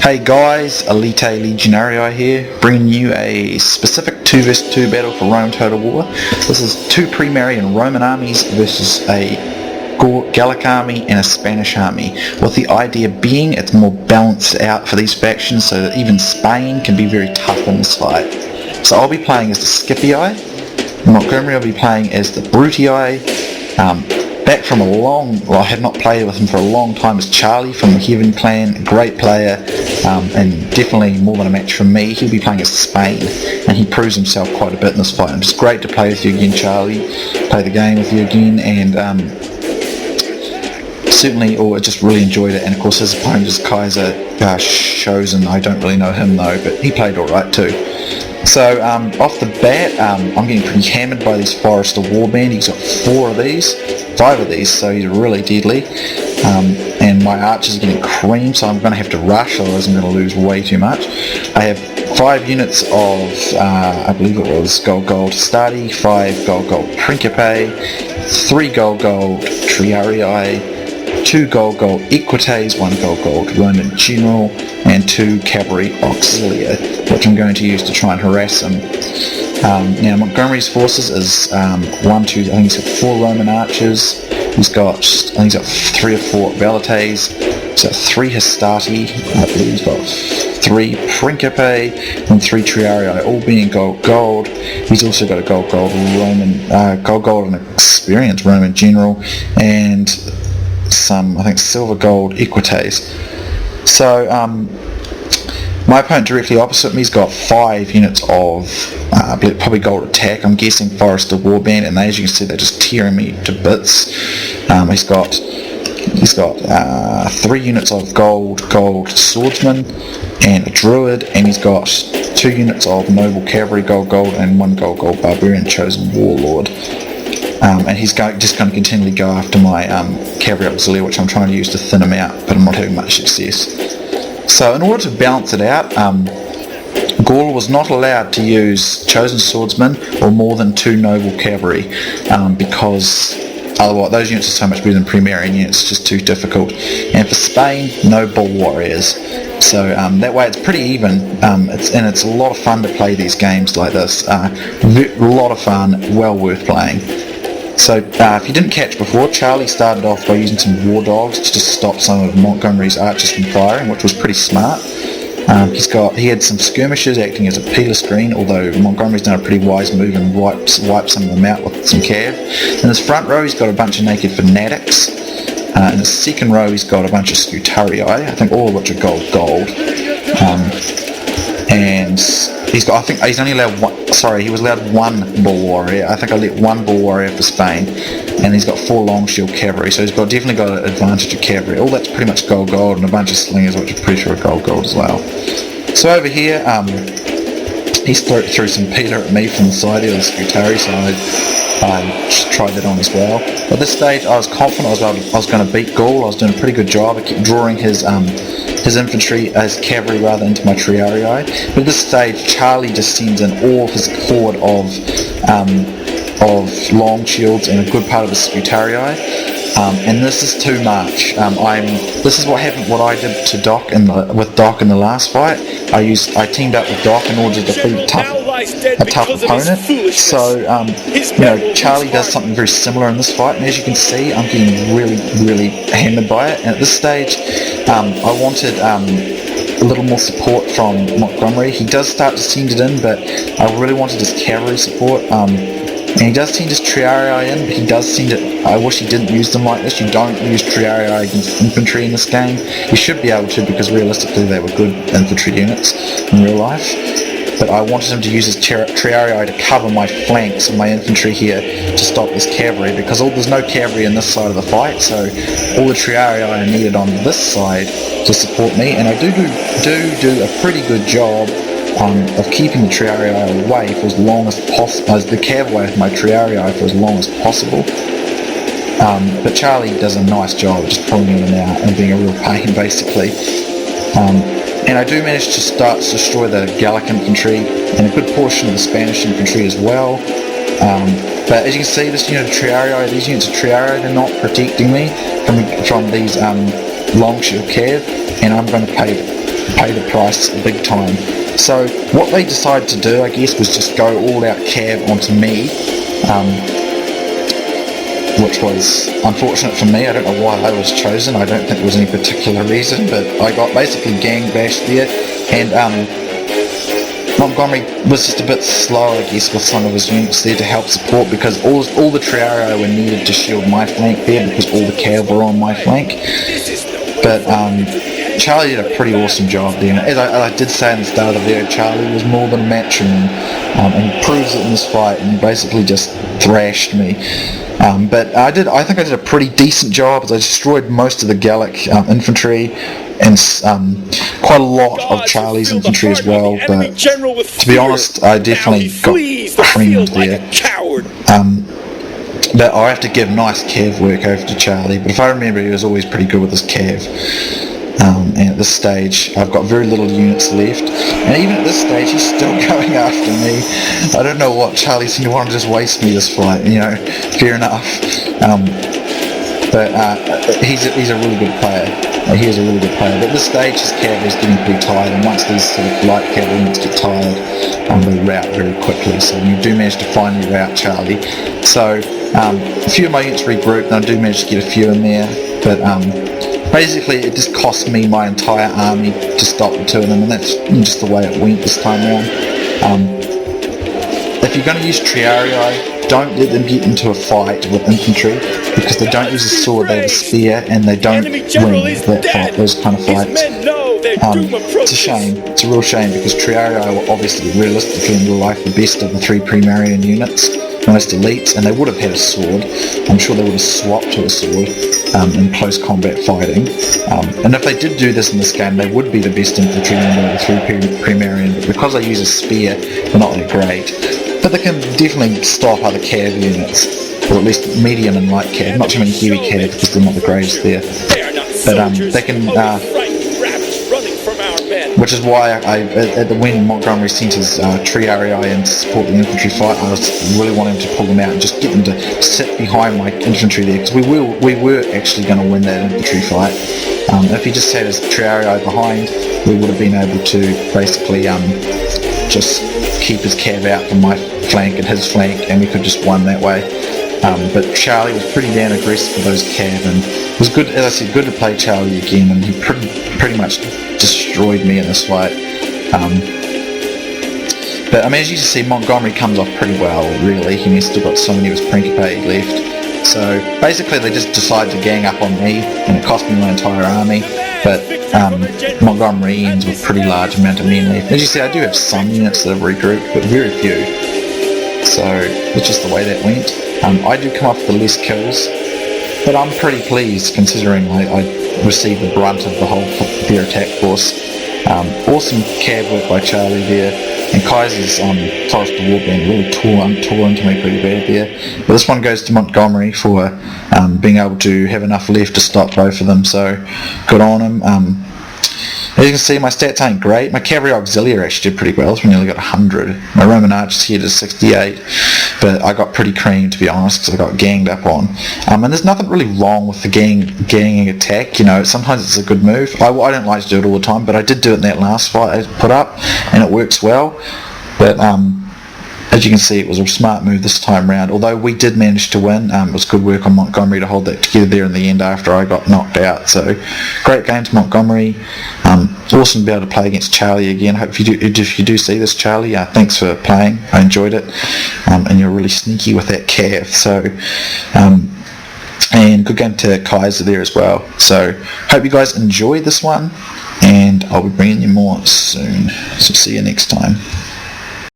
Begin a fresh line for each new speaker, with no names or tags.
Hey guys, Elite Legionarii here, bringing you a specific 2 vs 2 battle for Rome Total War. This is 2 pre-Marian Roman armies versus a Gallic army and a Spanish army, with the idea being it's more balanced out for these factions so that even Spain can be very tough in this fight. So I'll be playing as the Scipii, Montgomery will be playing as the Brutii. Back from I have not played with him for a long time, as Charlie from the Heaven clan, a great player, and definitely more than a match for me. He'll be playing as Spain, and he proves himself quite a bit in this fight. And it's great to play with you again, Charlie, play the game with you again, and certainly, I just really enjoyed it. And of course his opponent is Kaiser Chosen. I don't really know him though, but he played alright too. So off the bat, I'm getting pretty hammered by these Forester Warband. He's got 5 of these, so he's really deadly. And my archers are getting creamed, so I'm going to have to rush, otherwise I'm going to lose way too much. I have 5 units of, I believe it was gold Stati, 5 gold Principe, 3 gold Triarii, 2 gold Equites, 1 gold Roman General, and 2 cavalry auxilia, which I'm going to use to try and harass him. Now Montgomery's forces is I think he's got 4 Roman archers. He's got 3 or 4 velites. He's got 3 hastati. I believe he's got 3 Principe and 3 Triarii, all being gold. He's also got a gold Roman, gold and experienced Roman general, and some, I think, silver gold Equites. So my opponent directly opposite me has got 5 units of probably gold attack. I'm guessing Forester Warband, and as you can see, they're just tearing me to bits. He's got 3 units of gold swordsman and a druid, and he's got 2 units of noble cavalry gold, and 1 gold barbarian chosen warlord. And he's just going to continually go after my cavalry auxilia, which I'm trying to use to thin him out, but I'm not having much success. So in order to balance it out, Gaul was not allowed to use chosen swordsmen or more than 2 noble cavalry, because otherwise those units are so much better than pre-Marian units. It's just too difficult. And for Spain, no bull warriors. So that way it's pretty even, it's a lot of fun to play these games like this. A lot of fun, well worth playing. So if you didn't catch before, Charlie started off by using some war dogs to just stop some of Montgomery's archers from firing, which was pretty smart. He had some skirmishers acting as a peeler screen, although Montgomery's done a pretty wise move and wiped some of them out with some cav. In his front row he's got a bunch of naked fanatics. In his second row he's got a bunch of Scutarii, I think all of which are gold. And he's only allowed he was allowed 1 bull warrior. I think I let 1 bull warrior for Spain, and he's got 4 long shield cavalry, so he's definitely got an advantage of cavalry. All that's pretty much gold, and a bunch of slingers, which are pretty sure are gold as well. So over here, he's threw some Peter at me from the side here, the Scutarii, so I just tried that on as well. At this stage, I was confident I was going to beat Gaul. I was doing a pretty good job. I kept drawing his infantry, his cavalry rather, into my Triarii. But at this stage, Charlie just sends in all of his horde of long shields and a good part of his Scutarii. And this is too much. This is what happened. What I did to Doc with Doc in the last fight. I teamed up with Doc in order to defeat a tough opponent. So Charlie does something very similar in this fight, and as you can see, I'm getting really hammered by it. And at this stage, I wanted a little more support from Montgomery. He does start to send it in, but I really wanted his cavalry support. And he does send his Triarii in, but he does send it. I wish he didn't use them like this. You don't use Triarii against infantry in this game. You should be able to, because realistically they were good infantry units in real life. But I wanted him to use his Triarii to cover my flanks and my infantry here to stop this cavalry, because there's no cavalry in this side of the fight, so all the Triarii are needed on this side to support me, and I do a pretty good job of keeping the Triarii away for as long as possible, as the cav away with my Triarii for as long as possible. But Charlie does a nice job of just pulling them out and being a real pain, basically. And I do manage to destroy the Gallic infantry and a good portion of the Spanish infantry as well. But as you can see, these units of Triarii, they're not protecting me from these long shield cav, and I'm going to pay pay the price big time. So what they decided to do, I guess, was just go all out cav onto me, which was unfortunate for me. I don't know why I was chosen. I don't think there was any particular reason, but I got basically gang bashed there, and Montgomery was just a bit slow, I guess, with some of his units there to help support, because all the Triarii were needed to shield my flank there, because all the cav were on my flank. But Charlie did a pretty awesome job there. As I did say in the start of the video, Charlie was more than a match for me, and he proves it in this fight, and he basically just thrashed me. But I think I did a pretty decent job, as I destroyed most of the Gallic infantry, and quite a lot of Charlie's infantry as well. But to be honest, I definitely got creamed there. But I have to give nice cav work over to Charlie, but if I remember, he was always pretty good with his cav. And at this stage, I've got very little units left, and even at this stage, he's still going after me. I don't know what Charlie seemed to want to just waste me this fight, fair enough. But he's a really good player. He is a really good player. But at this stage, his cav is getting pretty tired, and once these sort of light cav units get tired, they rout very quickly. So you do manage to finally rout Charlie. So a few of my units regrouped, and I do manage to get a few in there. But basically, it just cost me my entire army to stop the two of them, and that's just the way it went this time around. If you're going to use Triarii, don't let them get into a fight with infantry, because they don't use a sword, they have a spear, and they don't win those kind of fights. It's a shame. It's a real shame, because Triarii were obviously, realistically, in real life, the best of the 3 pre-Marian units, most elites, and they would have had a sword. I'm sure they would have swapped to a sword in close combat fighting. And if they did do this in this game, they would be the best infantry member of the 3 pre-Marian, but because they use a spear, they're not that great. But they can definitely stop other cav units, or at least medium and light cav, not too many heavy cav, because they're not the greatest there. But they can, which is why when Montgomery sent his Triarii in to support the infantry fight, I was really wanting to pull them out and just get them to sit behind my infantry there, because we were actually going to win that infantry fight. If he just had his Triarii behind, we would have been able to basically just keep his cav out from my flank and his flank, and we could just win that way. But Charlie was pretty damn aggressive for those cav, and it was good, as I said, good to play Charlie again, and he pretty much destroyed me in this fight. But I mean, as you can see, Montgomery comes off pretty well, really. He's still got so many of his Principe left. So basically they just decided to gang up on me, and it cost me my entire army. But Montgomery ends with a pretty large amount of men left. As you see, I do have some units that have regrouped, but very few. So it's just the way that went. I do come off the less kills, but I'm pretty pleased considering I received the brunt of the whole their attack force. Awesome cav work by Charlie there, and Kaiser's Forest of Warband really tore into me pretty bad there. But this one goes to Montgomery for being able to have enough left to stop both of them, so good on him. As you can see, my stats ain't great. My cavalry auxiliary actually did pretty well. We nearly got 100. My Roman archers here did 68, but I got pretty creamed, to be honest, because I got ganged up on. And there's nothing really wrong with the ganging attack. Sometimes it's a good move. I don't like to do it all the time, but I did do it in that last fight I put up, and it works well. But as you can see, it was a smart move this time round. Although we did manage to win, it was good work on Montgomery to hold that together there in the end after I got knocked out. So, great game to Montgomery. Awesome to be able to play against Charlie again. Hope if you do see this, Charlie, thanks for playing. I enjoyed it, and you're really sneaky with that cav. So, and good game to Kaiser there as well. So, hope you guys enjoyed this one, and I'll be bringing you more soon. So, see you next time.